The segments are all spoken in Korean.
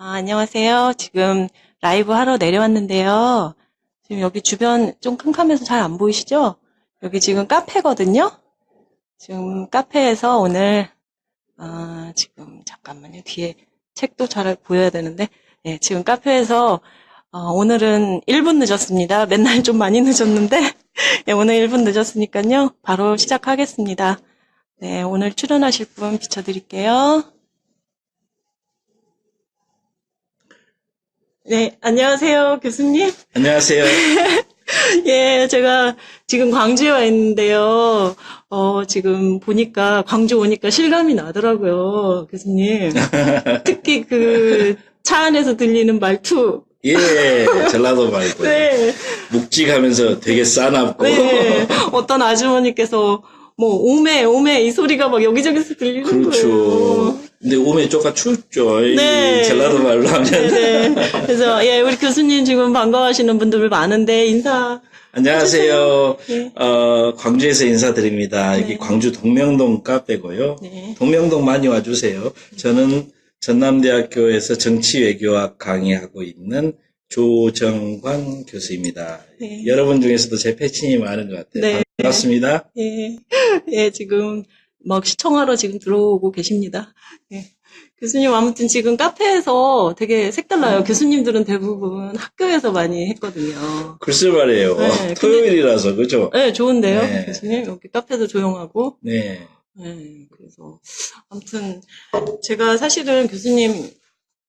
안녕하세요. 지금 라이브 하러 내려왔는데요. 지금 여기 주변 좀 캄캄해서 잘 안 보이시죠? 여기 지금 카페거든요. 지금 카페에서 오늘 지금 잠깐만요. 뒤에 책도 잘 보여야 되는데, 예, 지금 카페에서 오늘은 1분 늦었습니다. 맨날 좀 많이 늦었는데, 예, 오늘 1분 늦었으니까요. 바로 시작하겠습니다. 네, 오늘 출연하실 분 비춰드릴게요. 네, 안녕하세요, 교수님. 안녕하세요. 예, 제가 지금 광주에 와 있는데요. 지금 보니까, 광주 오니까 실감이 나더라고요, 교수님. 특히 그 차 안에서 들리는 말투. 예, 전라도 말고. 네, 묵직하면서 되게 싸납고. 네. 어떤 아주머니께서 뭐, 오메, 오메 이 소리가 막 여기저기서 들리는 그렇죠. 거예요. 근데 오면 쪼까 춥죠. 네. 이 전라도 말로 하면. 네. 그래서, 예, 우리 교수님 지금 반가워하시는 분들 많은데, 인사. 안녕하세요. 네. 광주에서 인사드립니다. 네. 여기 광주 동명동 카페고요. 네. 동명동 많이 와주세요. 저는 전남대학교에서 정치외교학 강의하고 있는 조정관 교수입니다. 네. 여러분 중에서도 제 패친이 많은 것 같아요. 네. 반갑습니다. 예, 예, 지금 막 시청하러 지금 들어오고 계십니다. 예. 교수님 아무튼 지금 카페에서 되게 색달라요. 교수님들은 대부분 학교에서 많이 했거든요. 글쎄 말이에요. 네, 토요일이라서, 그죠? 네, 좋은데요, 네. 교수님. 여기 카페도 조용하고. 네. 네, 그래서 아무튼 제가 사실은 교수님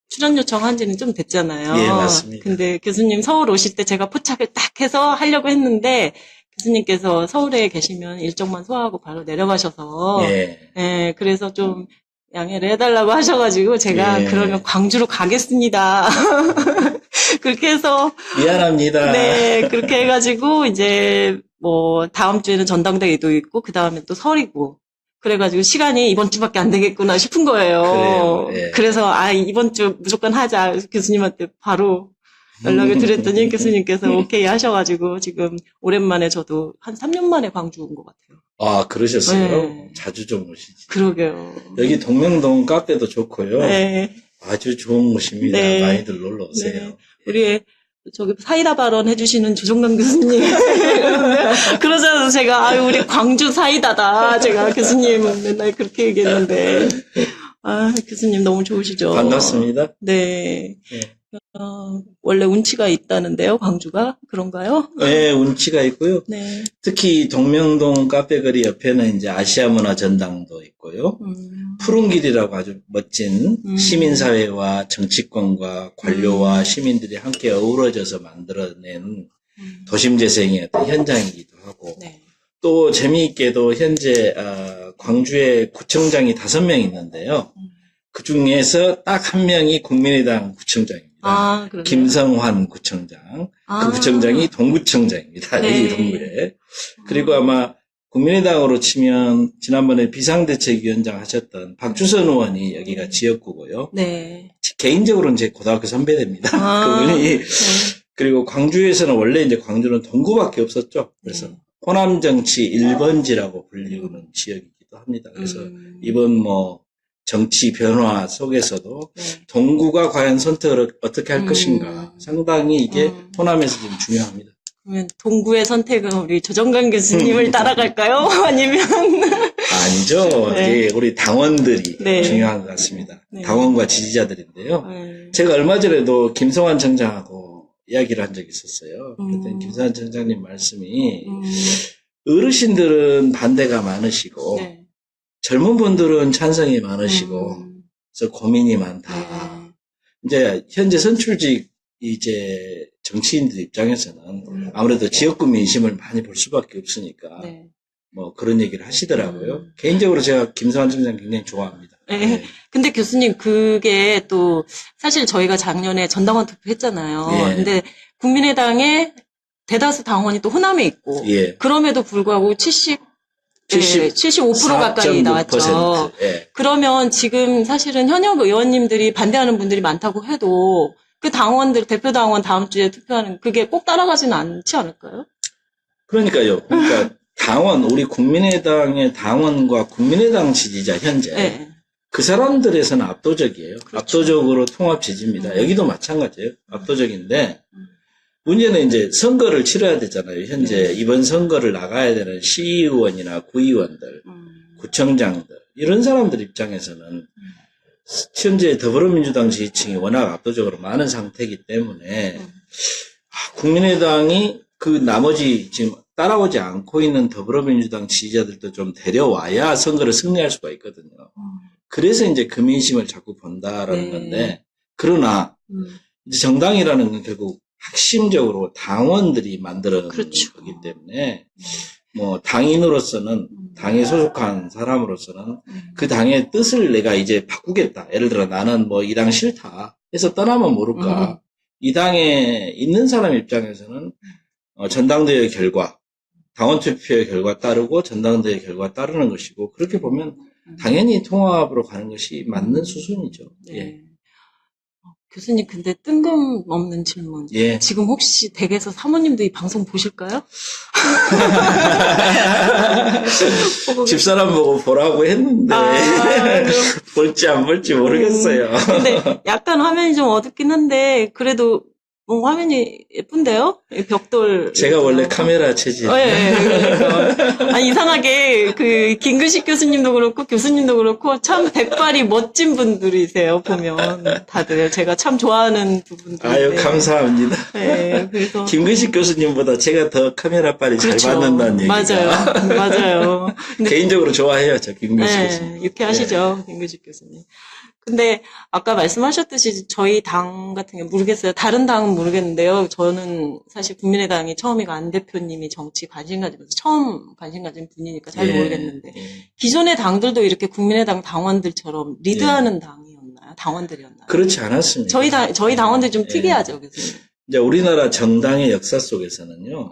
출연 요청한 지는 좀 됐잖아요. 예, 맞습니다. 근데 교수님 서울 오실 때 제가 포착을 딱 해서 하려고 했는데 교수님께서 서울에 계시면 일정만 소화하고 바로 내려가셔서 예. 예, 그래서 좀 양해를 해달라고 하셔가지고 제가 예. 그러면 광주로 가겠습니다. 그렇게 해서 미안합니다. 네, 그렇게 해가지고 이제 뭐 다음 주에는 전당대회도 있고 그 다음에 또 설이고 그래가지고 시간이 이번 주밖에 안 되겠구나 싶은 거예요. 그래요, 예. 그래서 이번 주 무조건 하자. 그래서 교수님한테 바로 연락을 드렸더니 교수님께서 오케이 하셔가지고 지금 오랜만에 저도 한 3년 만에 광주 온 것 같아요. 아, 그러셨어요? 네. 자주 좀 오시지. 그러게요. 여기 동명동 카페도 좋고요. 네. 아주 좋은 곳입니다. 네. 많이들 놀러 오세요. 네. 우리 저기 사이다 발언 해주시는 조정남 교수님 그러잖아요. 제가 우리 광주 사이다다. 제가 교수님 맨날 그렇게 얘기했는데 교수님 너무 좋으시죠. 반갑습니다. 네. 네. 원래 운치가 있다는데요, 광주가 그런가요? 네, 운치가 있고요. 네. 특히 동명동 카페거리 옆에는 이제 아시아 문화 전당도 있고요. 푸른 길이라고 아주 멋진 시민사회와 정치권과 관료와 시민들이 함께 어우러져서 만들어낸 도심재생의 어떤 현장이기도 하고, 네. 또 재미있게도 현재 광주에 구청장이 5명 있는데요. 그 중에서 딱 한 명이 국민의당 구청장입니다. 그러네요. 김성환 구청장. 그 구청장이 동구청장입니다. 네. 여기 동구에. 그리고 아마 국민의당으로 치면 지난번에 비상대책위원장 하셨던 박주선 의원이 여기가 지역구고요. 네. 개인적으로는 제 고등학교 선배입니다. 그분이. 네. 그리고 광주에서는 원래 이제 광주는 동구밖에 없었죠. 그래서 호남정치 1번지라고 불리우는 지역이기도 합니다. 그래서 이번 뭐 정치 변화 속에서도 네. 동구가 과연 선택을 어떻게 할 것인가 상당히 이게 호남에서 지금 중요합니다. 그러면 동구의 선택은 우리 조정관 교수님을 따라갈까요? 아니면 아니죠. 네. 이게 우리 당원들이 네. 중요한 것 같습니다. 네. 당원과 지지자들인데요. 네. 제가 얼마 전에도 김성환 청장하고 이야기를 한 적이 있었어요. 그때 김성환 청장님 말씀이 어르신들은 반대가 많으시고 네. 젊은 분들은 찬성이 많으시고 그래서 고민이 많다. 네. 이제 현재 선출직 이제 정치인들 입장에서는 아무래도 지역구 민심을 많이 볼 수밖에 없으니까 네. 뭐 그런 얘기를 하시더라고요. 개인적으로 제가 김성환 청장 굉장히 좋아합니다. 네. 네. 근데 교수님 그게 또 사실 저희가 작년에 전당원 투표했잖아요. 예. 근데 국민의당의 대다수 당원이 또 호남에 있고 예. 그럼에도 불구하고 75% 가까이 나왔죠. 4.6%. 예. 그러면 지금 사실은 현역 의원님들이 반대하는 분들이 많다고 해도 그 당원들, 대표 당원 다음 주에 투표하는 그게 꼭 따라가지는 않지 않을까요? 그러니까요. 그러니까 당원, 우리 국민의당의 당원과 국민의당 지지자 현재 네. 그 사람들에서는 압도적이에요. 그렇죠. 압도적으로 통합 지지입니다. 여기도 마찬가지예요. 압도적인데 문제는 이제 선거를 치러야 되잖아요. 현재 이번 선거를 나가야 되는 시의원이나 구의원들, 구청장들 이런 사람들 입장에서는 현재 더불어민주당 지지층이 워낙 압도적으로 많은 상태이기 때문에 국민의당이 그 나머지 지금 따라오지 않고 있는 더불어민주당 지지자들도 좀 데려와야 선거를 승리할 수가 있거든요. 그래서 이제 그 민심을 자꾸 본다라는 건데, 그러나 이제 정당이라는 건 결국 핵심적으로 당원들이 만들어낸 그렇죠. 거기 때문에 뭐 당인으로서는 당에 소속한 사람으로서는 그 당의 뜻을 내가 이제 바꾸겠다. 예를 들어 나는 뭐 이 당 싫다 해서 떠나면 모를까. 이 당에 있는 사람 입장에서는 전당대회 결과, 당원 투표의 결과 따르고 전당대회 결과 따르는 것이고 그렇게 보면 당연히 통합으로 가는 것이 맞는 수순이죠. 네. 예. 교수님, 근데 뜬금없는 질문. 예. 지금 혹시 댁에서 사모님도 이 방송 보실까요? 집사람 보고 보라고 했는데 볼지 안 볼지 모르겠어요. 근데 약간 화면이 좀 어둡긴 한데 그래도 화면이 예쁜데요? 이 벽돌. 제가 원래 카메라 체질. 예, 그러니까. 아니, 이상하게, 김근식 교수님도 그렇고, 교수님도 그렇고, 참 백발이 멋진 분들이세요, 보면. 다들. 제가 참 좋아하는 두 분들. 아유, 감사합니다. 네, 그래서. 김근식 교수님보다 제가 더 카메라 빨이 그렇죠. 잘 받는다는 얘기가. 맞아요. 맞아요. 근데, 개인적으로 좋아해요, 저 김근식 네, 교수님. 유쾌하시죠, 김근식 교수님. 근데 아까 말씀하셨듯이 저희 당 같은 경우 모르겠어요. 다른 당은 모르겠는데요. 저는 사실 국민의당이 처음이가 안 대표님이 정치 관심 가지면서 처음 관심 가진 분이니까 잘 모르겠는데 기존의 당들도 이렇게 국민의당 당원들처럼 리드하는 당이었나요? 당원들이었나요? 그렇지 않았습니다. 저희 당원들 좀 특이하죠, 교수님. 이제 우리나라 정당의 역사 속에서는요.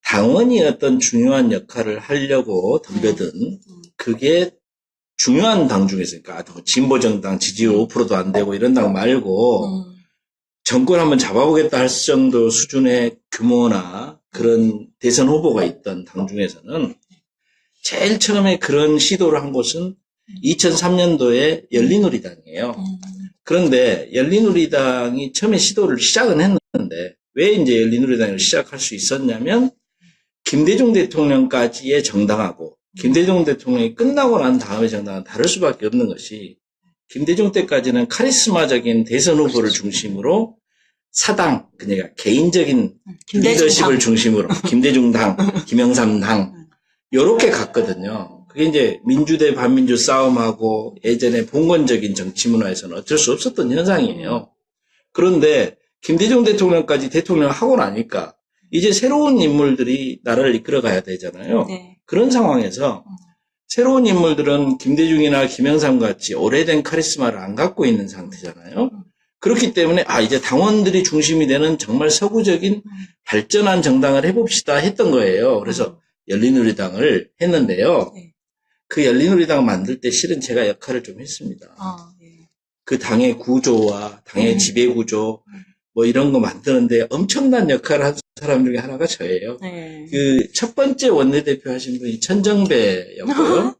당원이 어떤 중요한 역할을 하려고 덤벼든 그게 중요한 당 중에서, 그러니까 진보정당 지지율 5%도 안 되고 이런 당 말고 정권 한번 잡아보겠다 할 정도 수준의 규모나 그런 대선 후보가 있던 당 중에서는 제일 처음에 그런 시도를 한 곳은 2003년도에 열린우리당이에요. 그런데 열린우리당이 처음에 시도를 시작은 했는데 왜 이제 열린우리당을 시작할 수 있었냐면 김대중 대통령까지의 정당하고 김대중 대통령이 끝나고 난 다음의 정당은 다를 수밖에 없는 것이 김대중 때까지는 카리스마적인 대선 후보를 중심으로 사당, 그러니까 개인적인 리더십을 중심으로 김대중당, 김영삼당 요렇게 갔거든요. 그게 이제 민주 대 반민주 싸움하고 예전에 봉건적인 정치 문화에서는 어쩔 수 없었던 현상이에요. 그런데 김대중 대통령까지 대통령을 하고 나니까 이제 새로운 인물들이 나라를 이끌어가야 되잖아요. 네. 그런 상황에서 새로운 인물들은 김대중이나 김영삼 같이 오래된 카리스마를 안 갖고 있는 상태잖아요. 그렇기 때문에 이제 당원들이 중심이 되는 정말 서구적인 발전한 정당을 해봅시다 했던 거예요. 그래서 열린우리당을 했는데요. 네. 그 열린우리당 만들 때 실은 제가 역할을 좀 했습니다. 네. 그 당의 구조와 당의 지배구조 뭐 이런 거 만드는데 엄청난 역할을 한 사람 중에 하나가 저예요. 네. 그 첫 번째 원내대표 하신 분이 천정배였고요.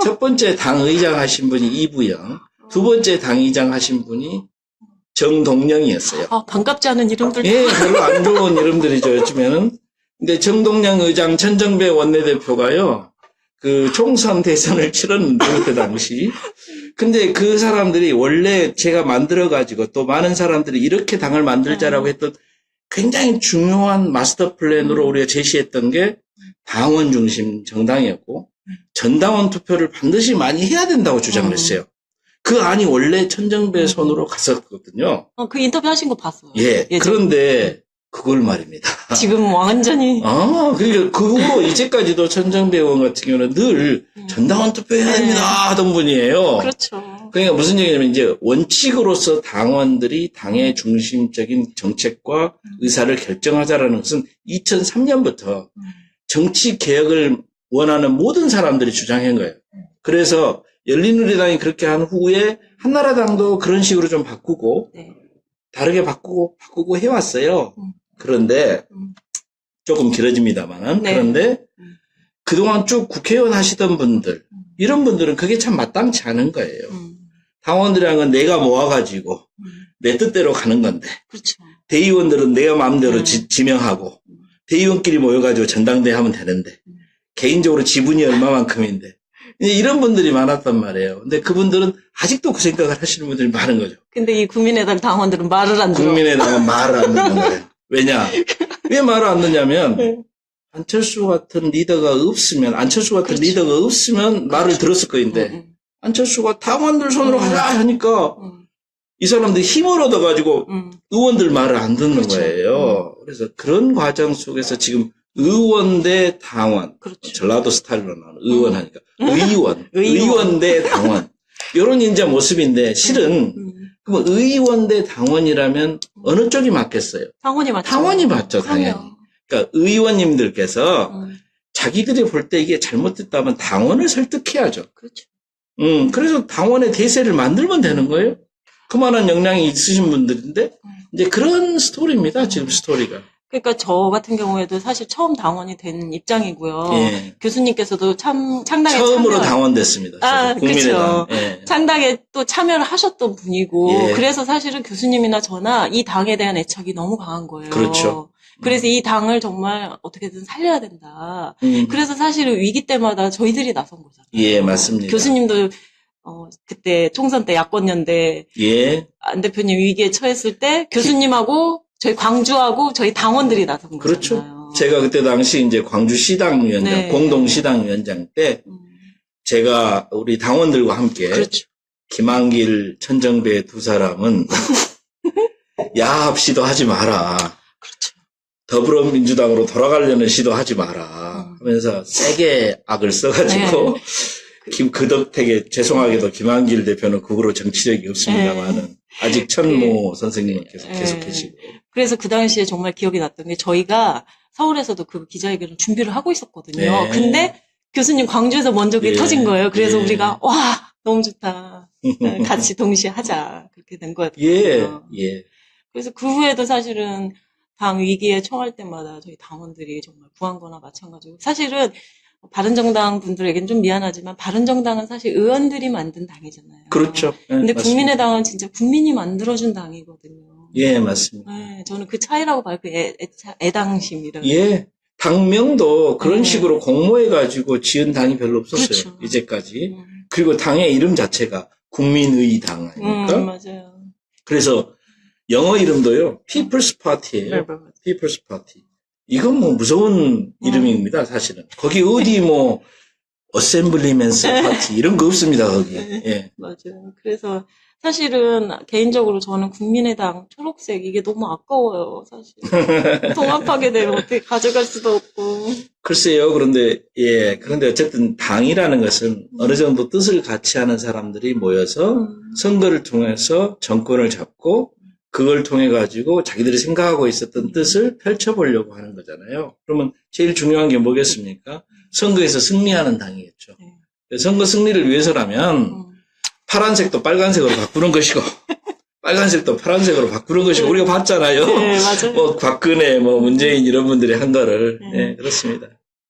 첫 번째 당의장 하신 분이 이부영, 두 번째 당의장 하신 분이 정동영이었어요. 반갑지 않은 이름들. 예, 별로 안 좋은 이름들이죠, 요즘에는. 근데 정동영 의장, 천정배 원내대표가요, 그 총선 대선을 치렀는데, 그 당시. 근데 그 사람들이 원래 제가 만들어가지고 또 많은 사람들이 이렇게 당을 만들자라고 했던 굉장히 중요한 마스터 플랜으로 우리가 제시했던 게 당원 중심 정당이었고, 전당원 투표를 반드시 많이 해야 된다고 주장을 했어요. 그 안이 원래 천정배 손으로 갔었거든요. 그 인터뷰 하신 거 봤어요. 예. 예전에. 그런데 그걸 말입니다. 지금 완전히. 그러니까 그 후로 이제까지도 천정배 의원 같은 경우는 늘 전당원 투표해야 됩니다 하던 분이에요. 그렇죠. 그러니까 무슨 얘기냐면 이제 원칙으로서 당원들이 당의 중심적인 정책과 의사를 결정하자라는 것은 2003년부터 정치 개혁을 원하는 모든 사람들이 주장한 거예요. 그래서 열린우리당이 그렇게 한 후에 한나라당도 그런 식으로 좀 바꾸고 다르게 바꾸고 해왔어요. 그런데 조금 길어집니다만은 그런데 그동안 쭉 국회의원 하시던 분들 이런 분들은 그게 참 마땅치 않은 거예요. 당원들이란 건 내가 모아가지고 내 뜻대로 가는 건데 그렇죠. 대의원들은 내가 마음대로 지명하고 대의원끼리 모여가지고 전당대회 하면 되는데 개인적으로 지분이 얼마만큼인데 이런 분들이 많았단 말이에요. 근데 그분들은 아직도 그 생각을 하시는 분들이 많은 거죠. 근데 이 국민의당 당원들은 말을 안 들어. 국민의당은 말을 안 듣는 거예요. 왜냐? 왜 말을 안 듣냐면 네. 안철수 같은 리더가 없으면 그렇죠. 리더가 없으면 말을 들었을 거인데 안철수가 당원들 손으로 하라 하니까 이 사람들이 힘을 얻어가지고 의원들 말을 안 듣는 그렇죠. 거예요. 그래서 그런 과정 속에서 지금 의원 대 당원, 그렇죠. 전라도 스타일로 나오는 의원 하니까 의원 의원 대 당원 이런 이제 모습인데 실은 그럼 의원 대 당원이라면 어느 쪽이 맞겠어요? 당원이 맞죠. 당원이 맞죠, 당연히. 그럼요. 그러니까 의원님들께서 자기들이 볼 때 이게 잘못됐다면 당원을 설득해야죠. 그렇죠. 그래서 당원의 대세를 만들면 되는 거예요. 그만한 역량이 있으신 분들인데, 이제 그런 스토리입니다, 지금 스토리가. 그러니까 저 같은 경우에도 사실 처음 당원이 된 입장이고요. 예. 교수님께서도 창당에 처음으로 참여, 당원됐습니다. 아, 국민의당. 그렇죠. 예. 창당에 또 참여를 하셨던 분이고, 예. 그래서 사실은 교수님이나 저나 이 당에 대한 애착이 너무 강한 거예요. 그렇죠. 그래서 이 당을 정말 어떻게든 살려야 된다. 그래서 사실은 위기 때마다 저희들이 나선 거잖아요. 예, 맞습니다. 교수님도 그때 총선 때 야권연대 예. 안 대표님 위기에 처했을 때 교수님하고 저희 광주하고 저희 당원들이 나선 거잖아요. 그렇죠. 제가 그때 당시 이제 광주 시당위원장, 네. 공동 시당위원장 때 제가 우리 당원들과 함께 그렇죠. 김한길, 천정배 두 사람은 야합 시도하지 마라. 그렇죠. 더불어민주당으로 돌아가려는 시도하지 마라 하면서 세게 악을 써가지고 그덕택에 죄송하게도 김한길 대표는 그거로 정치력이 없습니다만은 아직 천모 선생님은 계속 계시고 그래서 그 당시에 정말 기억이 났던 게 저희가 서울에서도 그 기자회견을 준비를 하고 있었거든요. 네. 근데 교수님 광주에서 먼저 그게 예. 터진 거예요. 그래서 예. 우리가 와 너무 좋다. 같이 동시에 하자. 그렇게 된 거였거든요. 예. 그래서 그 후에도 사실은 당 위기에 처할 때마다 저희 당원들이 정말 구한 거나 마찬가지고 사실은 바른정당 분들에겐 좀 미안하지만 바른정당은 사실 의원들이 만든 당이잖아요. 그렇죠. 예, 근데 맞습니다. 국민의당은 진짜 국민이 만들어준 당이거든요. 예, 맞습니다. 네, 저는 그 차이라고 봐요. 그 애당심이라는. 예. 당명도 그런 네. 식으로 공모해가지고 지은 당이 별로 없었어요. 그렇죠. 이제까지. 그리고 당의 이름 자체가 국민의당 아닙니까? 맞아요. 그래서 영어 이름도요, People's Party예요. 네, 맞아요. People's Party. 이건 뭐 무서운 이름입니다, 사실은. 거기 어디 뭐 Assemblyman's Party 이런 거 없습니다, 거기. 예. 맞아요. 그래서 사실은 개인적으로 저는 국민의당 초록색 이게 너무 아까워요, 사실. 통합하게 되면 어떻게 가져갈 수도 없고. 글쎄요, 그런데 어쨌든 당이라는 것은 어느 정도 뜻을 같이 하는 사람들이 모여서 선거를 통해서 정권을 잡고 그걸 통해 가지고 자기들이 생각하고 있었던 뜻을 펼쳐보려고 하는 거잖아요. 그러면 제일 중요한 게 뭐겠습니까? 선거에서 승리하는 당이겠죠. 선거 승리를 위해서라면 파란색도 빨간색으로 바꾸는 것이고 빨간색도 파란색으로 바꾸는 것이고 우리가 봤잖아요. 네, 맞아요. 뭐 박근혜, 뭐 문재인 이런 분들이 한 거를 네, 그렇습니다.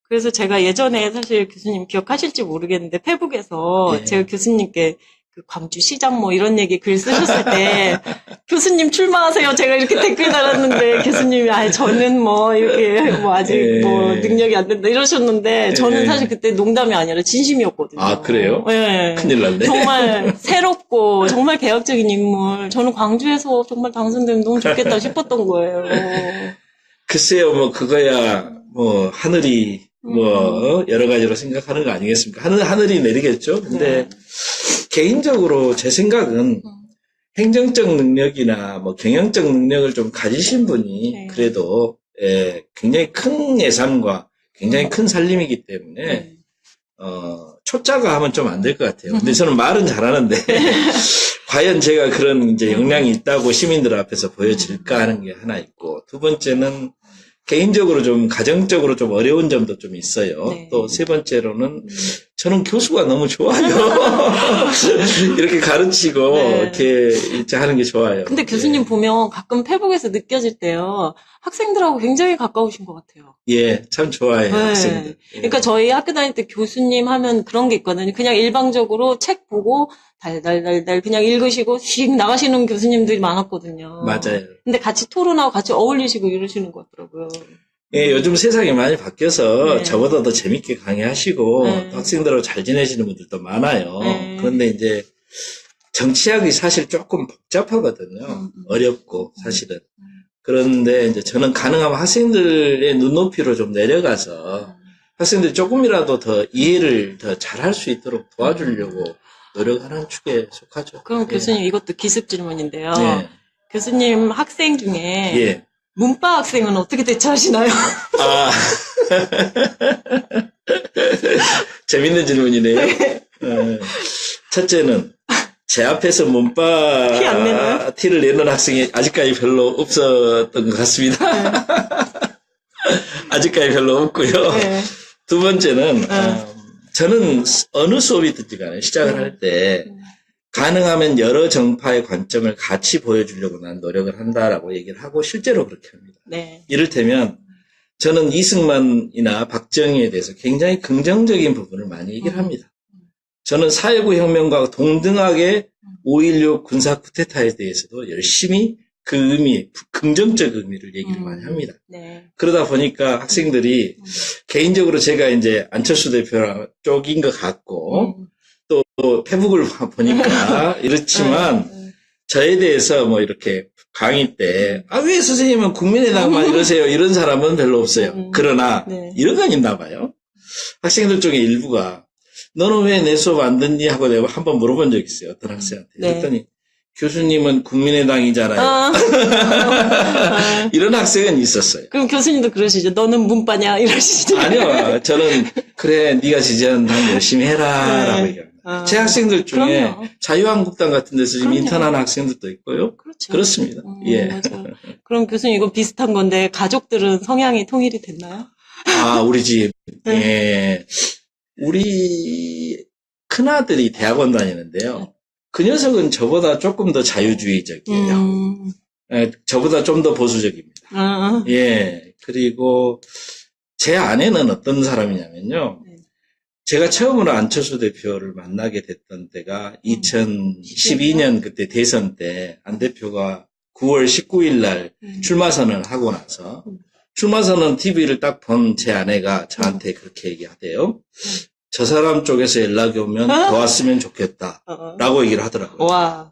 그래서 제가 예전에 사실 교수님 기억하실지 모르겠는데 페북에서 네. 제가 교수님께 그 광주시장 뭐 이런 얘기 글 쓰셨을 때 교수님 출마하세요. 제가 이렇게 댓글 달았는데 교수님이 저는 뭐 이렇게 뭐 아직 네. 뭐 능력이 안 된다 이러셨는데 저는 네. 사실 그때 농담이 아니라 진심이었거든요. 아, 그래요? 네. 큰일 났네. 정말 새롭고 정말 개혁적인 인물. 저는 광주에서 정말 당선되면 너무 좋겠다 싶었던 거예요. 글쎄요, 뭐 그거야 뭐 하늘이 뭐 여러 가지로 생각하는 거 아니겠습니까? 하늘이 내리겠죠. 근데 개인적으로 제 생각은 행정적 능력이나 뭐 경영적 능력을 좀 가지신 분이 그래도 굉장히 큰 예산과 굉장히 큰 살림이기 때문에 초짜가 하면 좀 안 될 것 같아요. 근데 저는 말은 잘하는데 과연 제가 그런 이제 역량이 있다고 시민들 앞에서 보여질까 하는 게 하나 있고 두 번째는 개인적으로 좀 가정적으로 좀 어려운 점도 좀 있어요. 네. 또 세 번째로는 저는 교수가 너무 좋아요. 이렇게 가르치고 네. 이렇게 하는 게 좋아요. 근데 교수님 예. 보면 가끔 페북에서 느껴질 때요. 학생들하고 굉장히 가까우신 것 같아요. 예, 참 좋아해요, 네. 학생들. 예. 그러니까 저희 학교 다닐 때 교수님 하면 그런 게 있거든요. 그냥 일방적으로 책 보고 달달달달 그냥 읽으시고 휙 나가시는 교수님들이 많았거든요. 맞아요. 근데 같이 토론하고 같이 어울리시고 이러시는 것 같더라고요. 예, 요즘 세상이 많이 바뀌어서 네. 저보다 더 재밌게 강의하시고 네. 또 학생들하고 잘 지내시는 분들도 많아요. 네. 그런데 이제 정치학이 사실 조금 복잡하거든요. 어렵고 사실은. 그런데 이제 저는 가능하면 학생들의 눈높이로 좀 내려가서 학생들이 조금이라도 더 이해를 더 잘할 수 있도록 도와주려고 노력하는 축에 속하죠. 그럼 예. 교수님 이것도 기습 질문인데요. 예. 교수님 학생 중에 예. 문과 학생은 어떻게 대처하시나요? 아. 재밌는 질문이네요. 첫째는 제 앞에서 문과 티 안 내나요? 티를 내는 학생이 아직까지 별로 없었던 것 같습니다. 아직까지 별로 없고요. 네. 두 번째는 저는 어느 수업이 듣지 간에 시작을 할 때 가능하면 여러 정파의 관점을 같이 보여주려고 난 노력을 한다라고 얘기를 하고 실제로 그렇게 합니다. 네. 이를테면 저는 이승만이나 박정희에 대해서 굉장히 긍정적인 부분을 많이 얘기를 합니다. 저는 4.19 혁명과 동등하게 5.16 군사 쿠데타에 대해서도 열심히 그 의미, 긍정적 의미를 얘기를 많이 합니다. 네. 그러다 보니까 학생들이 개인적으로 제가 이제 안철수 대표 쪽인 것 같고 또 페북을 보니까 이렇지만 저에 대해서 뭐 이렇게 강의 때 왜 선생님은 국민의당만 이러세요? 이런 사람은 별로 없어요. 그러나 네. 이런 건 있나 봐요. 학생들 중에 일부가 너는 왜 내 수업 안 듣니? 하고 내가 한번 물어본 적 있어요. 어떤 학생한테. 네. 그랬더니 교수님은 국민의당이잖아요. 아. 이런 학생은 있었어요. 그럼 교수님도 그러시죠? 너는 문과냐? 이러시죠? 아니요. 저는 그래 네가 지지하는 당 열심히 해라 라고 얘기합니다. 제 학생들 중에 그럼요. 자유한국당 같은 데서 지금 그럼요. 인턴하는 학생들도 있고요. 그렇죠. 그렇습니다. 예. 맞아요. 그럼 교수님 이거 비슷한 건데 가족들은 성향이 통일이 됐나요? 아, 우리 집. 네. 예. 우리 큰아들이 대학원 다니는데요. 그 녀석은 저보다 조금 더 자유주의적이에요. 예, 저보다 좀 더 보수적입니다. 예. 그리고 제 아내는 어떤 사람이냐면요. 네. 제가 처음으로 안철수 대표를 만나게 됐던 때가 2012년 그때 대선 때 안 대표가 9월 19일 날 출마선언을 하고 나서 출마선언 TV를 딱 본 제 아내가 저한테 그렇게 얘기하대요. 저 사람 쪽에서 연락이 오면 도왔으면 좋겠다 라고 얘기를 하더라고요. 와.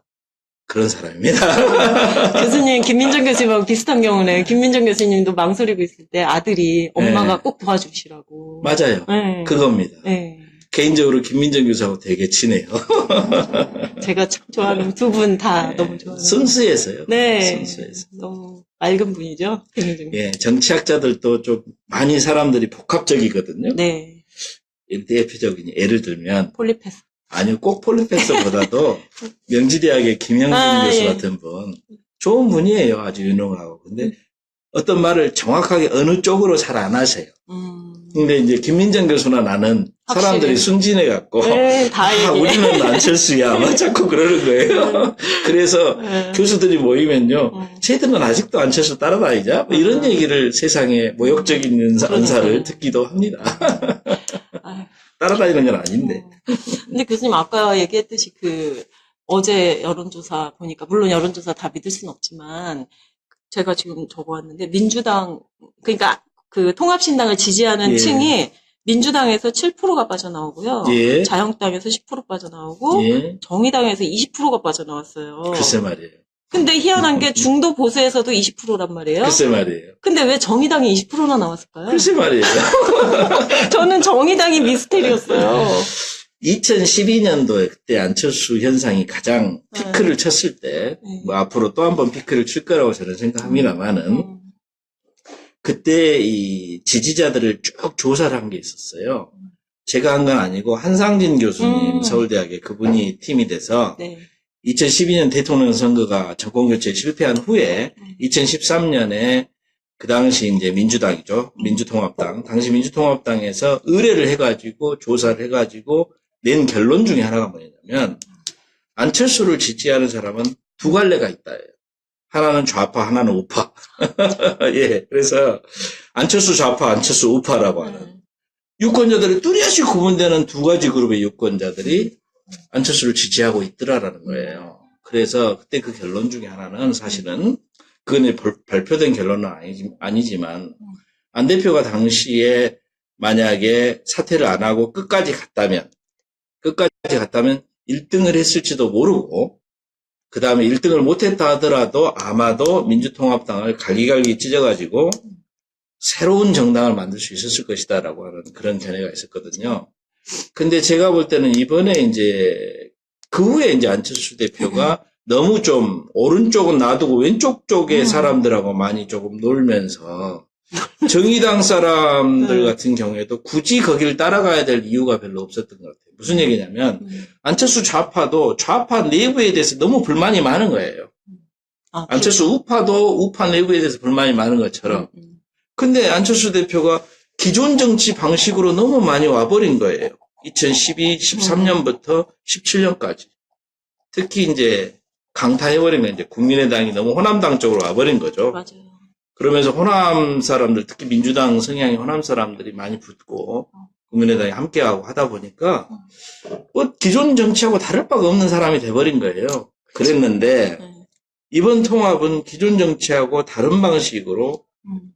그런 사람입니다. 교수님, 김민정 교수님하고 비슷한 경우네. 김민정 교수님도 망설이고 있을 때 아들이 엄마가 네. 꼭 도와주시라고. 맞아요. 네. 그겁니다. 네. 개인적으로 김민정 교수하고 되게 친해요. 제가 참 좋아하는 두 분 다 너무 좋아해요. 순수해서요. 네. 순수해서. 너무 맑은 분이죠. 김민정 교수님. 예, 정치학자들도 좀 많이 사람들이 복합적이거든요. 네. 대표적인 예를 들면 폴리페스. 아니요, 꼭 폴리페서보다도 명지대학의 김영준 교수 예. 같은 분 좋은 분이에요. 아주 유능하고. 근데 어떤 말을 정확하게 어느 쪽으로 잘 안 하세요. 근데 이제 김민정 교수나 나는 사람들이 확실히. 순진해갖고 네, 다 얘기해. 우리는 안철수야 막 자꾸 그러는 거예요. 그래서 교수들이 모이면요. 쟤들은 아직도 안철수 따라다니자? 뭐 이런 얘기를 세상에 모욕적인 은사를 듣기도 합니다. 아유. 따라다니는 건 아닌데. 근데 교수님 아까 얘기했듯이 어제 여론조사 보니까 물론 여론조사 다 믿을 수는 없지만 제가 지금 적어왔는데 민주당 그러니까 그 통합신당을 지지하는 예. 층이 민주당에서 7%가 빠져나오고요. 예. 자영당에서 10% 빠져나오고 예. 정의당에서 20%가 빠져나왔어요. 글쎄 말이에요. 근데 희한한 게 중도 보수에서도 20%란 말이에요. 글쎄 말이에요. 근데 왜 정의당이 20%나 나왔을까요? 글쎄 말이에요. 저는 정의당이 미스테리였어요. 2012년도에 그때 안철수 현상이 가장 피크를 쳤을 때, 뭐 앞으로 또 한 번 피크를 칠 거라고 저는 생각합니다만은, 그때 이 지지자들을 쭉 조사를 한 게 있었어요. 제가 한 건 아니고 한상진 교수님 서울대학에 그분이 팀이 돼서 네. 2012년 대통령 선거가 정권교체 실패한 후에 2013년에 그 당시 이제 민주당이죠. 민주통합당. 당시 민주통합당에서 의뢰를 해가지고 조사를 해가지고 낸 결론 중에 하나가 뭐냐면 안철수를 지지하는 사람은 두 갈래가 있다예요. 하나는 좌파, 하나는 우파. 예, 그래서 안철수 좌파, 안철수 우파라고 하는 유권자들이 뚜렷이 구분되는 두 가지 그룹의 유권자들이 안철수를 지지하고 있더라라는 거예요. 그래서 그때 그 결론 중에 하나는 사실은 그건 발표된 결론은 아니지만 안 대표가 당시에 만약에 사퇴를 안 하고 끝까지 갔다면 1등을 했을지도 모르고 그 다음에 1등을 못했다 하더라도 아마도 민주통합당을 갈기갈기 찢어가지고 새로운 정당을 만들 수 있었을 것이다라고 하는 그런 견해가 있었거든요. 근데 제가 볼 때는 이번에 이제 그 후에 이제 안철수 대표가 너무 좀 오른쪽은 놔두고 왼쪽 쪽의 사람들하고 많이 조금 놀면서 정의당 사람들 같은 경우에도 굳이 거길 따라가야 될 이유가 별로 없었던 것 같아요. 무슨 얘기냐면 안철수 좌파도 좌파 내부에 대해서 너무 불만이 많은 거예요. 안철수 우파도 우파 내부에 대해서 불만이 많은 것처럼. 근데 안철수 대표가 기존 정치 방식으로 너무 많이 와버린 거예요. 2012, 13년부터 17년까지. 특히 이제 강타해버리면 이제 국민의당이 너무 호남당 쪽으로 와버린 거죠. 맞아요. 그러면서 호남 사람들, 특히 민주당 성향의 호남 사람들이 많이 붙고 국민의당이 함께하고 하다 보니까 뭐 기존 정치하고 다를 바가 없는 사람이 돼버린 거예요. 그랬는데 이번 통합은 기존 정치하고 다른 방식으로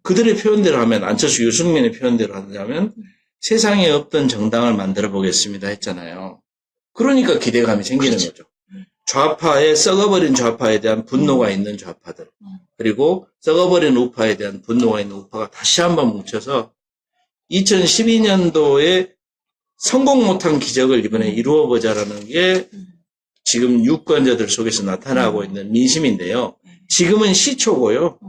그들의 표현대로 하면 안철수 유승민의 표현대로 하자면 세상에 없던 정당을 만들어 보겠습니다 했잖아요. 그러니까 기대감이 생기는 거죠. 좌파에 썩어버린 좌파에 대한 분노가 있는 좌파들 그리고 썩어버린 우파에 대한 분노가 있는 우파가 다시 한번 뭉쳐서 2012년도에 성공 못한 기적을 이번에 이루어보자라는 게 지금 유권자들 속에서 나타나고 있는 민심인데요. 지금은 시초고요.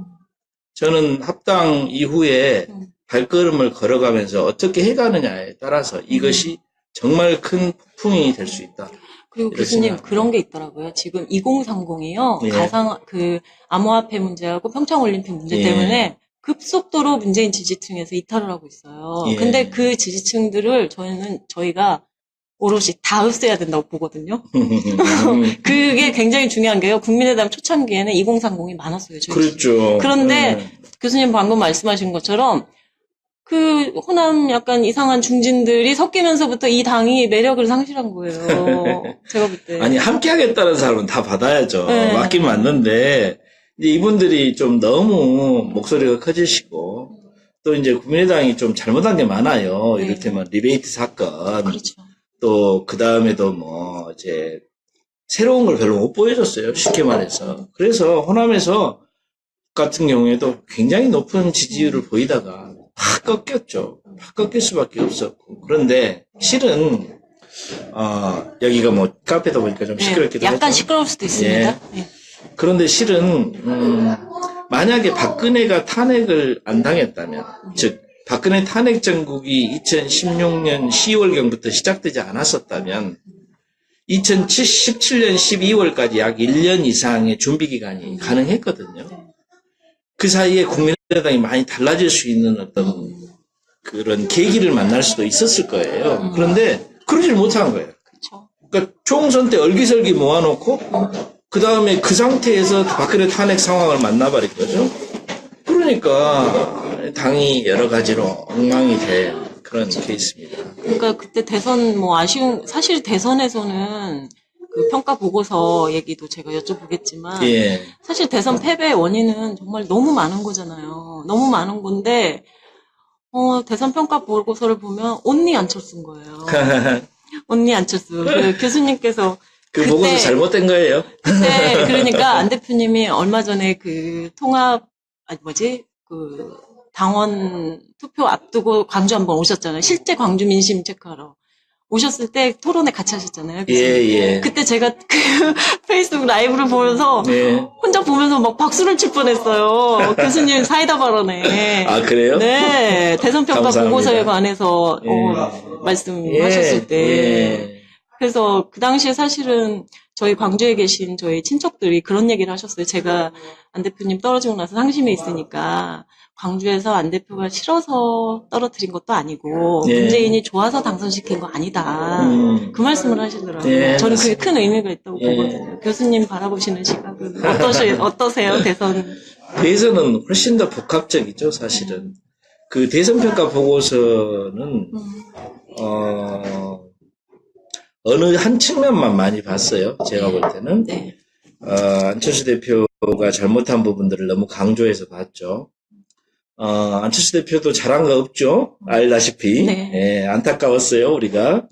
저는 합당 이후에 발걸음을 걸어가면서 어떻게 해가느냐에 따라서 이것이 정말 큰 폭풍이 될 수 있다. 그리고 교수님 그런 게 있더라고요. 지금 2030이요. 예. 암호화폐 문제하고 평창올림픽 문제 예. 때문에 급속도로 문재인 지지층에서 이탈을 하고 있어요. 예. 근데 그 지지층들을 저희가 오롯이 다 흡수해야 된다고 보거든요. 그게 굉장히 중요한 게요. 국민의당 초창기에는 2030이 많았어요. 그렇죠. 그런데 교수님 방금 말씀하신 것처럼 그 호남 약간 이상한 중진들이 섞이면서부터 이 당이 매력을 상실한 거예요. 제가 볼 때. 아니 함께 하겠다는 사람은 다 받아야죠. 네. 맞긴 맞는데 이제 이분들이 좀 너무 목소리가 커지시고 또 이제 국민의당이 좀 잘못한 게 많아요. 네. 이를테면 리베이트 사건 그렇죠. 또 그 다음에도 뭐 이제 새로운 걸 별로 못 보여줬어요. 쉽게 말해서. 그래서 호남에서 같은 경우에도 굉장히 높은 지지율을 보이다가 팍 꺾였죠. 팍 꺾일 수밖에 없었고. 그런데 실은 여기가 뭐 카페다 보니까 좀 시끄럽기도 하죠. 약간 시끄러울 수도 있습니다. 예. 그런데 실은 만약에 박근혜가 탄핵을 안 당했다면 즉 박근혜 탄핵 정국이 2016년 10월경부터 시작되지 않았었다면 2017년 12월까지 약 1년 이상의 준비 기간이 가능했거든요. 그 사이에 국민의당이 많이 달라질 수 있는 어떤 그런 계기를 만날 수도 있었을 거예요. 그런데 그러질 못한 거예요. 그렇죠. 그러니까 총선 때 얼기설기 모아놓고 그 다음에 그 상태에서 박근혜 탄핵 상황을 만나버린 거죠. 그러니까 당이 여러 가지로 엉망이 된 그런 케이스입니다. 그러니까 그때 대선 사실 대선에서는 그 평가 보고서 얘기도 제가 여쭤보겠지만 예. 사실 대선 패배의 원인은 정말 너무 많은 거잖아요. 너무 많은 건데 대선 평가 보고서를 보면 온리 안철수인 거예요. 온리 안철수. 그 교수님께서 그 보고서 잘못된 거예요. 그때 그러니까 안 대표님이 얼마 전에 그 당원 투표 앞두고 광주 한번 오셨잖아요. 실제 광주 민심 체크하러. 오셨을 때 토론회 같이 하셨잖아요. 예. 그때 제가 그 페이스북 라이브를 보면서 혼자 보면서 막 박수를 칠 뻔했어요. 교수님 사이다 발언에. 아, 그래요? 네. 대선 평가 감사합니다. 보고서에 관해서 말씀하셨을 때. 그래서 그 당시에 사실은 저희 광주에 계신 저희 친척들이 그런 얘기를 하셨어요. 제가 안 대표님 떨어지고 나서 상심에 있으니까 광주에서 안 대표가 싫어서 떨어뜨린 것도 아니고 예. 문재인이 좋아서 당선시킨 거 아니다. 그 말씀을 하시더라고요. 예, 저는 그게 맞습니다. 큰 의미가 있다고 예. 보거든요. 교수님 바라보시는 시각은 어떠세요? 대선. 대선은 훨씬 더 복합적이죠, 사실은. 그 대선평가 보고서는, 어느 한 측면만 많이 봤어요. 제가 볼 때는. 네. 안철수 대표가 잘못한 부분들을 너무 강조해서 봤죠. 안철수 대표도 잘한 거 없죠. 알다시피. 네. 예, 안타까웠어요, 우리가.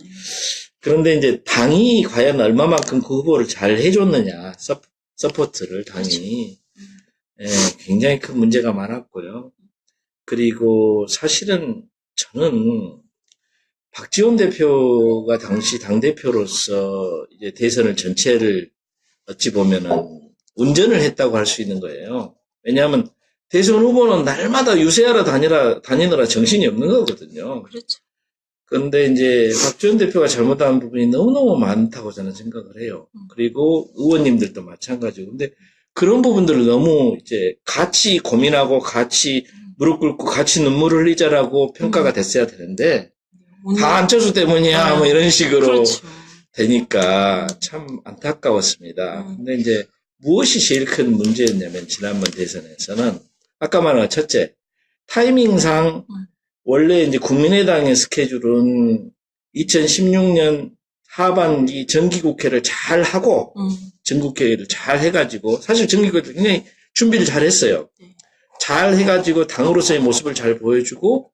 그런데 이제 당이 과연 얼마만큼 그 후보를 잘 해줬느냐, 서포트를 당이. 예, 굉장히 큰 문제가 많았고요. 그리고 사실은 저는 박지원 대표가 당시 당대표로서 이제 대선을 전체를 어찌 보면은 운전을 했다고 할 수 있는 거예요. 왜냐하면 대선 후보는 날마다 유세하러 다니느라 정신이 없는 거거든요. 그렇죠. 그런데 이제 박지원 대표가 잘못한 부분이 너무너무 많다고 저는 생각을 해요. 그리고 의원님들도 마찬가지고. 근데 그런 부분들을 너무 이제 같이 고민하고 같이 무릎 꿇고 같이 눈물을 흘리자라고 평가가 됐어야 되는데 다 안철수 때문이야 뭐 이런 식으로 그렇죠. 되니까 참 안타까웠습니다. 근데 이제 무엇이 제일 큰 문제였냐면 지난번 대선에서는 아까 말한 첫째 타이밍상 원래 이제 국민의당의 스케줄은 2016년 하반기 정기국회를 잘 하고 정기국회를 잘 해가지고 사실 정기국회를 굉장히 준비를 잘 했어요. 잘 해가지고 당으로서의 모습을 잘 보여주고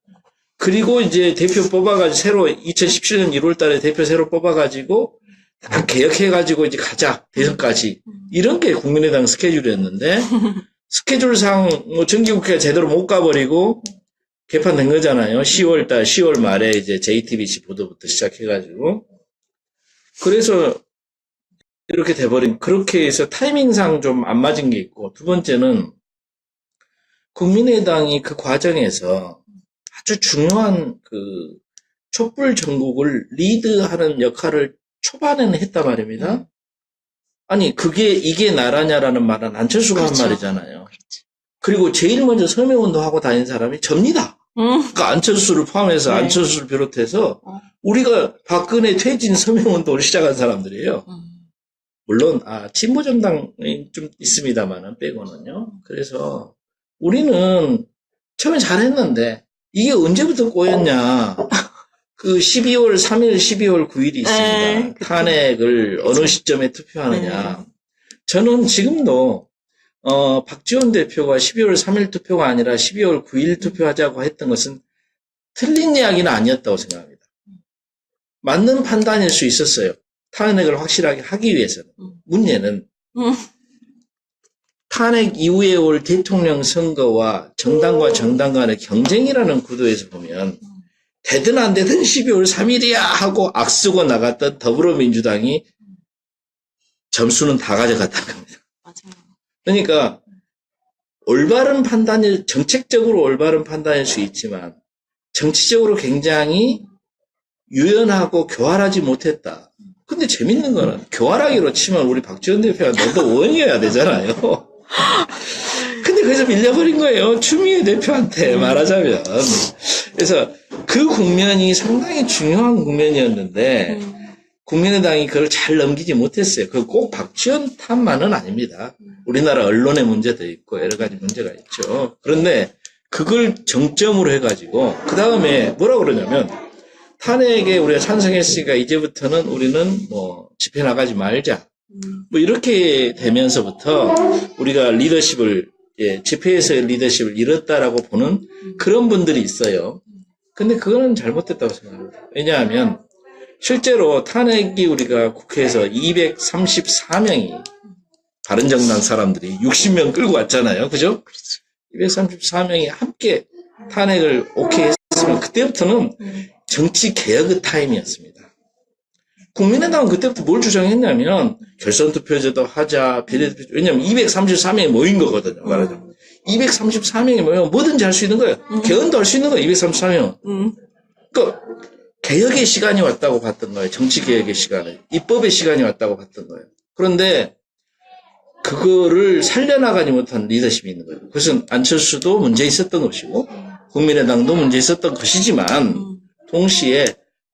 그리고 이제 대표 뽑아가지고 새로 2017년 1월 달에 대표 새로 뽑아가지고 딱 개혁해가지고 이제 가자 대선까지 이런 게 국민의당 스케줄이었는데 스케줄상 뭐 정기국회가 제대로 못 가버리고 개판된 거잖아요. 10월 달 10월 말에 이제 JTBC 보도부터 시작해가지고 그래서 이렇게 돼버린 그렇게 해서 타이밍상 좀 안 맞은 게 있고 두 번째는 국민의당이 그 과정에서 아주 중요한 그 촛불 전국을 리드하는 역할을 초반에는 했단 말입니다. 아니 이게 나라냐라는 말은 안철수가 그렇죠. 한 말이잖아요. 그리고 제일 먼저 서명운동하고 다닌 사람이 접니다. 그러니까 안철수를 포함해서 네. 안철수를 비롯해서 우리가 박근혜 퇴진 서명운동을 시작한 사람들이에요. 물론 진보정당이 좀 있습니다만은 빼고는요. 그래서 우리는 처음에 잘했는데 이게 언제부터 꼬였냐. 그 12월 3일, 12월 9일이 있습니다. 탄핵을 어느 시점에 투표하느냐. 저는 지금도 박지원 대표가 12월 3일 투표가 아니라 12월 9일 투표하자고 했던 것은 틀린 이야기는 아니었다고 생각합니다. 맞는 판단일 수 있었어요. 탄핵을 확실하게 하기 위해서는. 문제는 탄핵 이후에 올 대통령 선거와 정당과 정당 간의 경쟁이라는 구도에서 보면 되든 안 되든 12월 3일이야 하고 악쓰고 나갔던 더불어민주당이 점수는 다 가져갔다는 겁니다. 맞아요. 그러니까 올바른 판단일 정책적으로 올바른 판단일 수 있지만 정치적으로 굉장히 유연하고 교활하지 못했다. 근데 재밌는 거는 교활하기로 치면 우리 박지원 대표가 너도 의원이어야 되잖아요. 근데 그래서 밀려버린 거예요. 추미애 대표한테 말하자면. 그래서 그 국면이 상당히 중요한 국면이었는데 국민의당이 그걸 잘 넘기지 못했어요. 그 꼭 박지원 탓만은 아닙니다. 우리나라 언론의 문제도 있고 여러 가지 문제가 있죠. 그런데 그걸 정점으로 해가지고 그 다음에 뭐라고 그러냐면 탄핵에 우리가 찬성했으니까 이제부터는 우리는 뭐 집회 나가지 말자. 뭐 이렇게 되면서부터 우리가 리더십을 집회에서의 리더십을 잃었다라고 보는 그런 분들이 있어요. 근데 그거는 잘못됐다고 생각합니다. 왜냐하면 실제로 탄핵이 우리가 국회에서 234명이 바른정당 사람들이 60명 끌고 왔잖아요. 그죠? 234명이 함께 탄핵을 오케이 했으면 그때부터는 정치 개혁의 타임이었습니다. 국민의당은 그때부터 뭘 주장했냐면 결선투표제도 하자, 비례대표, 왜냐면 234명이 모인 거거든요. 말하자면. 234명이 모이면 뭐든지 할 수 있는 거예요. 개헌도 할 수 있는 거예요. 234명. 그러니까 개혁의 시간이 왔다고 봤던 거예요. 정치개혁의 시간을. 입법의 시간이 왔다고 봤던 거예요. 그런데 그거를 살려나가지 못한 리더십이 있는 거예요. 그것은 안철수도 문제 있었던 것이고 국민의당도 문제 있었던 것이지만 동시에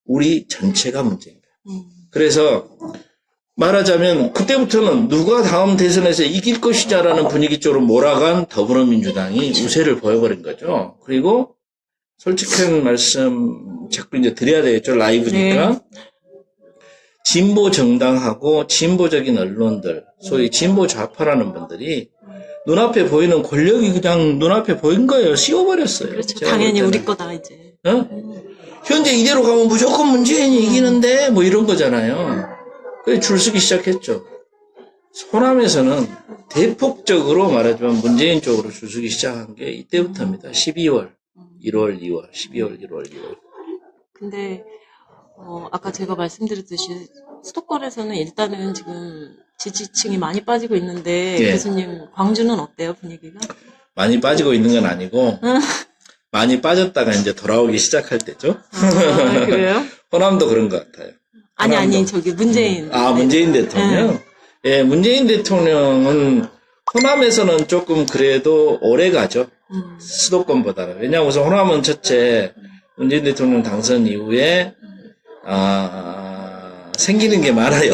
우리 전체가 문제인 거예요. 그래서 말하자면 그때부터는 누가 다음 대선에서 이길 것이냐라는 분위기 쪽으로 몰아간 더불어민주당이 우세를 보여버린 거죠. 그리고 솔직한 말씀 자꾸 이제 드려야 되겠죠. 라이브니까. 네. 진보 정당하고 진보적인 언론들, 소위 진보 좌파라는 분들이 눈앞에 보이는 권력이 그냥 눈앞에 보인 거예요. 씌워버렸어요. 그렇죠. 당연히 우리 거다 이제. 어? 현재 이대로 가면 무조건 문재인이 이기는데 뭐 이런 거잖아요. 그래서 줄 서기 시작했죠. 호남에서는 대폭적으로 말하자면 문재인 쪽으로 줄 서기 시작한 게 이때부터입니다. 12월, 1월, 2월, 12월, 1월, 2월. 근데 아까 제가 말씀드렸듯이 수도권에서는 일단은 지금 지지층이 많이 빠지고 있는데 예. 교수님 광주는 어때요 분위기가? 많이 빠지고 있는 건 아니고 많이 빠졌다가 이제 돌아오기 시작할 때죠. 아, 그래요? 호남도 그런 것 같아요. 아니 저기 문재인. 문재인 대통령. 예, 문재인 대통령은 호남에서는 조금 그래도 오래 가죠. 수도권보다는. 왜냐하면 우선 호남은 첫째 문재인 대통령 당선 이후에 생기는 게 많아요.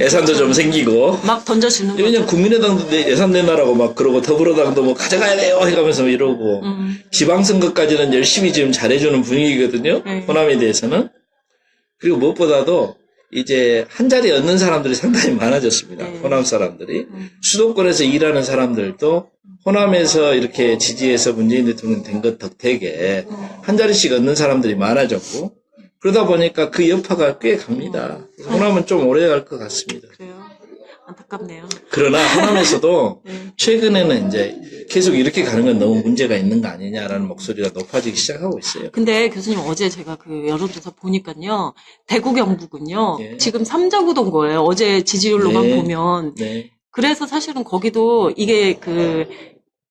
예산도 좀 생기고. 막 던져주는 거죠. 왜냐면 국민의당도 예산 내놔라고 막 그러고 더불어당도 뭐 가져가야 돼요 해가면서 이러고 지방선거까지는 열심히 지금 잘해주는 분위기거든요. 호남에 대해서는. 그리고 무엇보다도 이제 한 자리 얻는 사람들이 상당히 많아졌습니다. 호남 사람들이. 수도권에서 일하는 사람들도 호남에서 이렇게 지지해서 문재인 대통령 된 것 덕택에 한 자리씩 얻는 사람들이 많아졌고 그러다 보니까 그 여파가 꽤 갑니다. 호남은 좀 오래 갈 것 같습니다. 그래요? 안타깝네요. 그러나 호남에서도 최근에는 이제 계속 이렇게 가는 건 너무 문제가 있는 거 아니냐라는 목소리가 높아지기 시작하고 있어요. 근데 교수님 어제 제가 그 여론조사 보니까요. 대구 경북은요. 지금 3자구도인 거예요. 어제 지지율로만 보면. 그래서 사실은 거기도 이게 그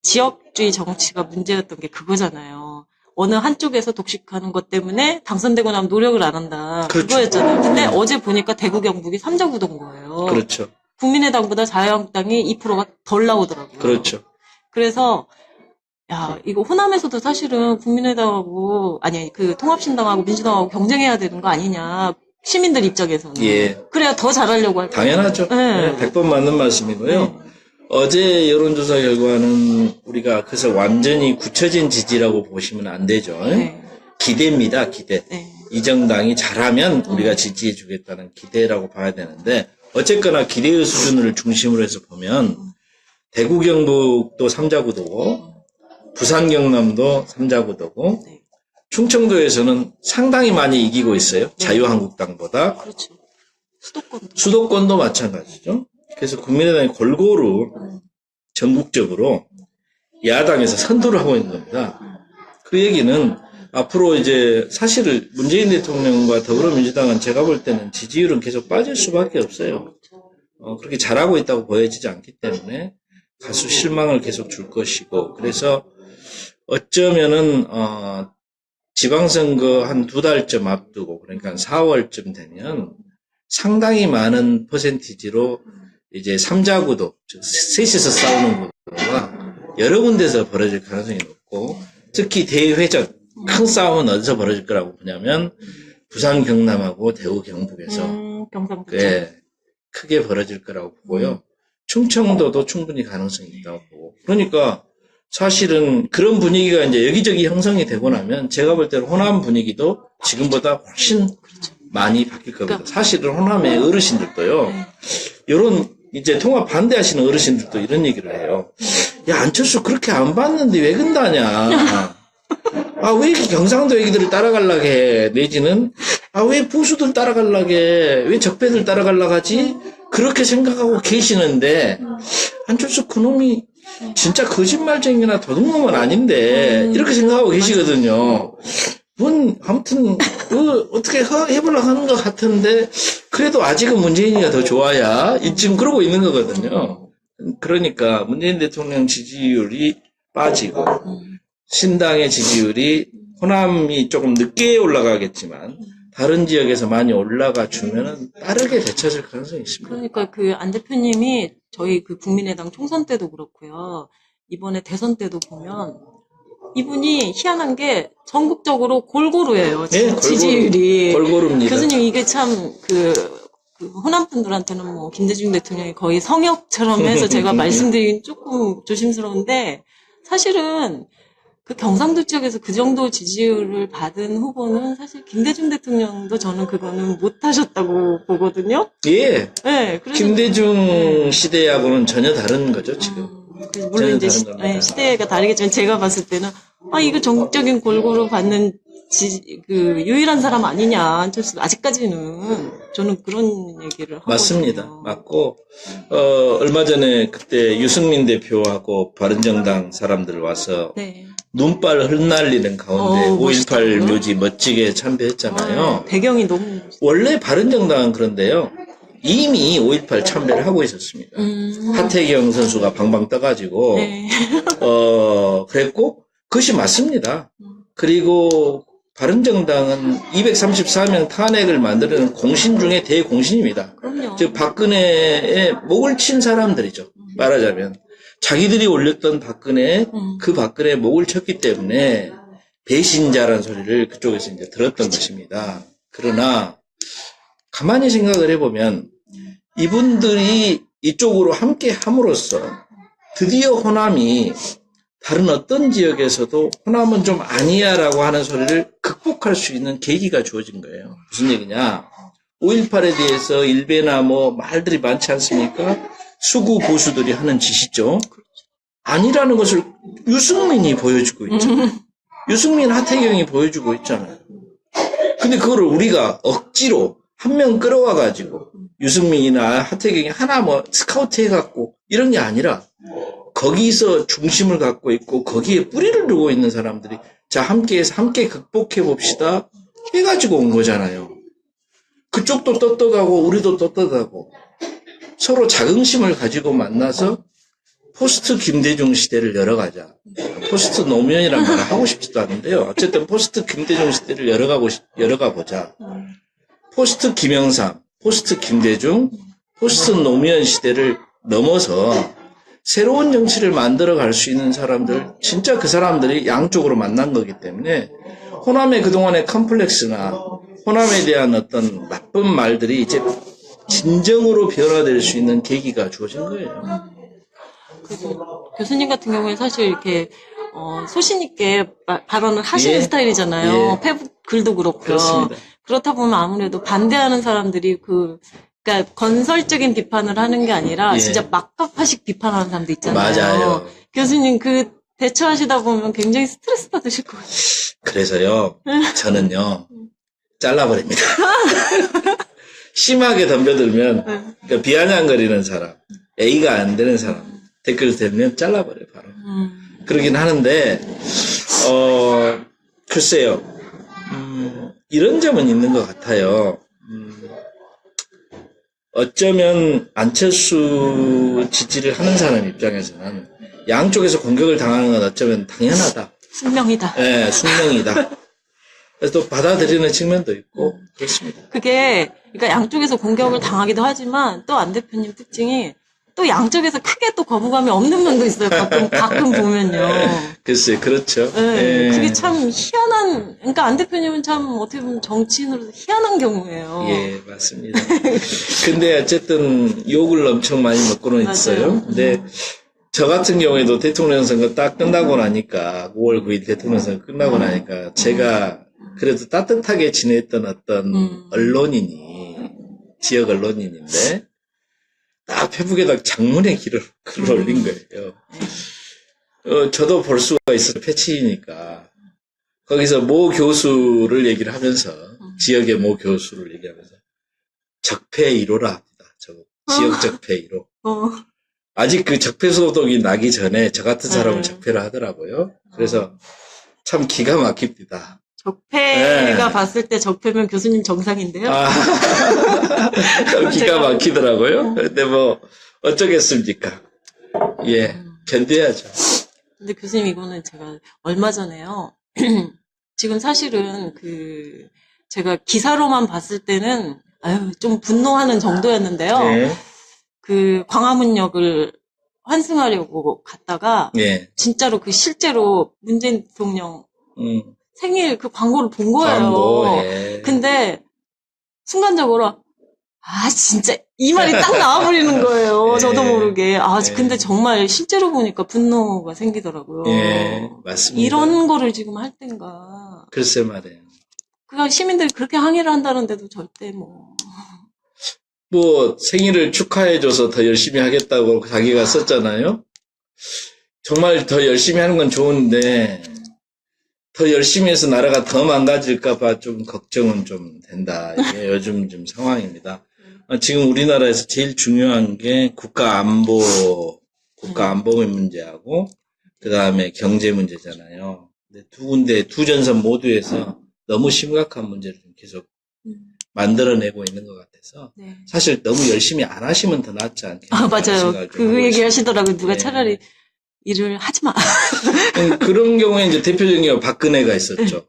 지역주의 정치가 문제였던 게 그거잖아요. 어느 한쪽에서 독식하는 것 때문에 당선되고 나면 노력을 안 한다. 그렇죠. 그거였잖아요. 근데 어제 보니까 대구 경북이 3자구도인 거예요. 그렇죠. 국민의당보다 자유한국당이 2%가 덜 나오더라고요. 그렇죠. 그래서 야 이거 호남에서도 사실은 국민의당하고 그 통합신당하고 민주당하고 경쟁해야 되는 거 아니냐. 시민들 입장에서는. 예. 그래야 더 잘하려고 할 거예요. 당연하죠. 네. 100번 맞는 말씀이고요. 어제 여론조사 결과는 우리가 그래서 완전히 굳혀진 지지라고 보시면 안 되죠. 기대입니다. 기대. 이 정당이 잘하면 우리가 지지해 주겠다는 기대라고 봐야 되는데 어쨌거나 기대의 수준을 중심으로 해서 보면 대구 경북도 3자구도고 부산 경남도 3자구도고 충청도에서는 상당히 많이 이기고 있어요. 자유한국당보다. 그렇죠. 수도권도 마찬가지죠. 그래서 국민의당이 골고루 전국적으로 야당에서 선두를 하고 있는 겁니다. 그 얘기는 앞으로 이제 사실 문재인 대통령과 더불어민주당은 제가 볼 때는 지지율은 계속 빠질 수밖에 없어요. 그렇게 잘하고 있다고 보여지지 않기 때문에 다수 실망을 계속 줄 것이고 그래서 어쩌면은 지방선거 한 2달쯤 앞두고 그러니까 4월쯤 되면 상당히 많은 퍼센티지로 이제 3자구도, 즉 셋이서 싸우는 구도가 여러 군데서 벌어질 가능성이 높고 특히 대회전, 큰 싸움은 어디서 벌어질 거라고 보냐면 부산 경남하고 대구 경북에서 크게 벌어질 거라고 보고요. 충청도도 충분히 가능성이 있다고 보고 그러니까 사실은 그런 분위기가 이제 여기저기 형성이 되고 나면 제가 볼 때는 호남 분위기도 지금보다 훨씬 많이 바뀔 겁니다. 사실은 호남의 어르신들도요. 이런 이제 통합 반대하시는 어르신들도 이런 얘기를 해요. 야 안철수 그렇게 안 봤는데 왜 근다냐. 왜 이렇게 경상도 얘기들을 따라가려고 해. 내지는 왜 보수들 따라가려고 해. 왜 적배들 따라가려고 하지. 그렇게 생각하고 계시는데 안철수 그놈이 진짜 거짓말쟁이나 도둑놈은 아닌데 이렇게 생각하고 계시거든요. 아무튼 어떻게 해보려고 하는 것 같은데 그래도 아직은 문재인이가 더 좋아야 지금 그러고 있는 거거든요. 그러니까 문재인 대통령 지지율이 빠지고 신당의 지지율이 호남이 조금 늦게 올라가겠지만 다른 지역에서 많이 올라가 주면은 빠르게 되찾을 가능성이 있습니다. 그러니까 그 안 대표님이 저희 그 국민의당 총선 때도 그렇고요. 이번에 대선 때도 보면 이분이 희한한 게 전국적으로 골고루예요. 네, 지지율이. 골고루입니다. 교수님 이게 참 그 호남 분들한테는 뭐 김대중 대통령이 거의 성역처럼 해서 제가 말씀드리긴 조금 조심스러운데 사실은 그 경상도 지역에서 그 정도 지지율을 받은 후보는 사실 김대중 대통령도 저는 그거는 못하셨다고 보거든요. 예. 네, 그래서 김대중 시대하고는 전혀 다른 거죠, 지금. 물론 이제 다른 겁니다. 시대가 다르겠지만 제가 봤을 때는 이거 전국적인 골고루 받는 그 유일한 사람 아니냐 안철수 아직까지는 저는 그런 얘기를 하거든요. 맞습니다. 맞고 얼마 전에 그때 유승민 대표하고 바른정당 사람들 와서 네. 눈발 흩날리는 가운데 5.18 멋있더라고요. 묘지 멋지게 참배했잖아요. 배경이 너무 원래 바른정당은 그런데요. 이미 5.18 참배를 하고 있었습니다. 하태경 선수가 방방 떠가지고 네. 그랬고 그것이 맞습니다. 그리고 바른정당은 234명 탄핵을 만드는 공신 중에 대공신입니다. 그럼요. 즉 박근혜의 목을 친 사람들이죠. 말하자면 자기들이 올렸던 박근혜 그 박근혜의 목을 쳤기 때문에 배신자라는 소리를 그쪽에서 이제 들었던 것입니다. 그러나 가만히 생각을 해보면 이분들이 이쪽으로 함께 함으로써 드디어 호남이 다른 어떤 지역에서도 호남은 좀 아니야라고 하는 소리를 극복할 수 있는 계기가 주어진 거예요. 무슨 얘기냐? 5.18에 대해서 일베나 뭐 말들이 많지 않습니까? 수구 보수들이 하는 짓이죠. 아니라는 것을 유승민이 보여주고 있죠. 유승민, 하태경이 보여주고 있잖아요. 근데 그거를 우리가 억지로 한 명 끌어와가지고 유승민이나 하태경이 하나 뭐 스카우트 해갖고 이런 게 아니라 거기서 중심을 갖고 있고 거기에 뿌리를 두고 있는 사람들이 자 함께해서 함께 극복해 봅시다 해가지고 온 거잖아요. 그쪽도 떳떳하고 우리도 떳떳하고 서로 자긍심을 가지고 만나서 포스트 김대중 시대를 열어가자. 포스트 노무현이란 말을 하고 싶지도 않은데요. 어쨌든 포스트 김대중 시대를 열어가 보자. 포스트 김영삼, 포스트 김대중, 포스트 노무현 시대를 넘어서 새로운 정치를 만들어 갈 수 있는 사람들, 진짜 그 사람들이 양쪽으로 만난 거기 때문에 호남의 그동안의 컴플렉스나 호남에 대한 어떤 나쁜 말들이 이제 진정으로 변화될 수 있는 계기가 주어진 거예요. 그리고 교수님 같은 경우에 사실 이렇게 소신 있게 발언을 하시는 예. 스타일이잖아요. 예. 페북 글도 그렇고요. 그렇습니다. 그렇다 보면 아무래도 반대하는 사람들이 그러니까 건설적인 비판을 하는 게 아니라 예. 진짜 막가파식 비판하는 사람도 있잖아요. 맞아요. 교수님 대처하시다 보면 굉장히 스트레스 받으실 것 같아요. 그래서요, 저는요, 잘라버립니다. 심하게 덤벼들면, 그러니까 비아냥거리는 사람, A가 안 되는 사람, 댓글 대면 잘라버려요, 바로. 그러긴 하는데, 글쎄요, 이런 점은 있는 것 같아요. 어쩌면 안철수 지지를 하는 사람 입장에서는 양쪽에서 공격을 당하는 건 어쩌면 당연하다. 숙명이다. 예, 숙명이다. 그래서 또 받아들이는 측면도 있고 그렇습니다. 그러니까 양쪽에서 공격을 당하기도 하지만 또 안 대표님 특징이 또 양쪽에서 크게 또 거부감이 없는 면도 있어요. 가끔 보면요. 글쎄, 그렇죠. 네, 예. 그게 참 희한한, 그러니까 안 대표님은 참 어떻게 보면 정치인으로서 희한한 경우예요. 예, 맞습니다. 근데 어쨌든 욕을 엄청 많이 먹고는 맞아요. 있어요. 근데 저 같은 경우에도 대통령 선거 딱 끝나고 나니까 5월 9일 대통령 선거 끝나고 나니까 제가 그래도 따뜻하게 지냈던 어떤 언론인이 지역 언론인인데 딱 페북에다 장문의 글을 올린 거예요. 저도 볼 수가 있어요. 패치니까. 거기서 모 교수를 얘기를 하면서, 지역의 모 교수를 얘기하면서, 적폐 1호라 합니다. 지역 적폐 1호. 아직 그 적폐 소독이 나기 전에 저 같은 사람은 적폐를 하더라고요. 그래서 참 기가 막힙니다. 적폐가 봤을 때 적폐면 교수님 정상인데요. 참 기가 막히더라고요. 근데 뭐, 어쩌겠습니까. 예, 견뎌야죠. 근데 교수님 이거는 제가 얼마 전에요. 지금 사실은 제가 기사로만 봤을 때는, 좀 분노하는 정도였는데요. 네. 광화문역을 환승하려고 갔다가, 네. 진짜로 실제로 문재인 대통령 생일 광고를 본 거예요. 광고, 예. 근데, 순간적으로, 진짜, 이 말이 딱 나와버리는 거예요. 예. 저도 모르게. 예. 근데 정말 실제로 보니까 분노가 생기더라고요. 예, 맞습니다. 이런 거를 지금 할 땐가. 글쎄 말이에요. 그냥 시민들이 그렇게 항의를 한다는데도 절대 생일을 축하해줘서 더 열심히 하겠다고 자기가 썼잖아요. 정말 더 열심히 하는 건 좋은데, 더 열심히 해서 나라가 더 망가질까봐 좀 걱정은 좀 된다. 이게 요즘 좀 상황입니다. 지금 우리나라에서 제일 중요한 게 국가 안보의 문제하고, 그 다음에 경제 문제잖아요. 근데 두 전선 모두에서 너무 심각한 문제를 좀 계속 만들어내고 있는 것 같아서, 네. 사실 너무 열심히 안 하시면 더 낫지 않겠나. 맞아요. 얘기 하시더라고요. 누가 네. 차라리 일을 하지 마. 그런 경우에 이제 대표적인 경우 박근혜가 있었죠.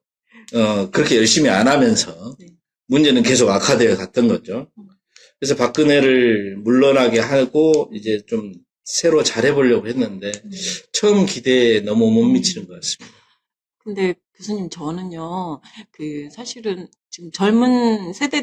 그렇게 열심히 안 하면서 문제는 계속 악화되어 갔던 거죠. 그래서 박근혜를 물러나게 하고 이제 좀 새로 잘해보려고 했는데 처음 기대에 너무 못 미치는 것 같습니다. 근데 교수님 저는요, 사실은 지금 젊은 세대들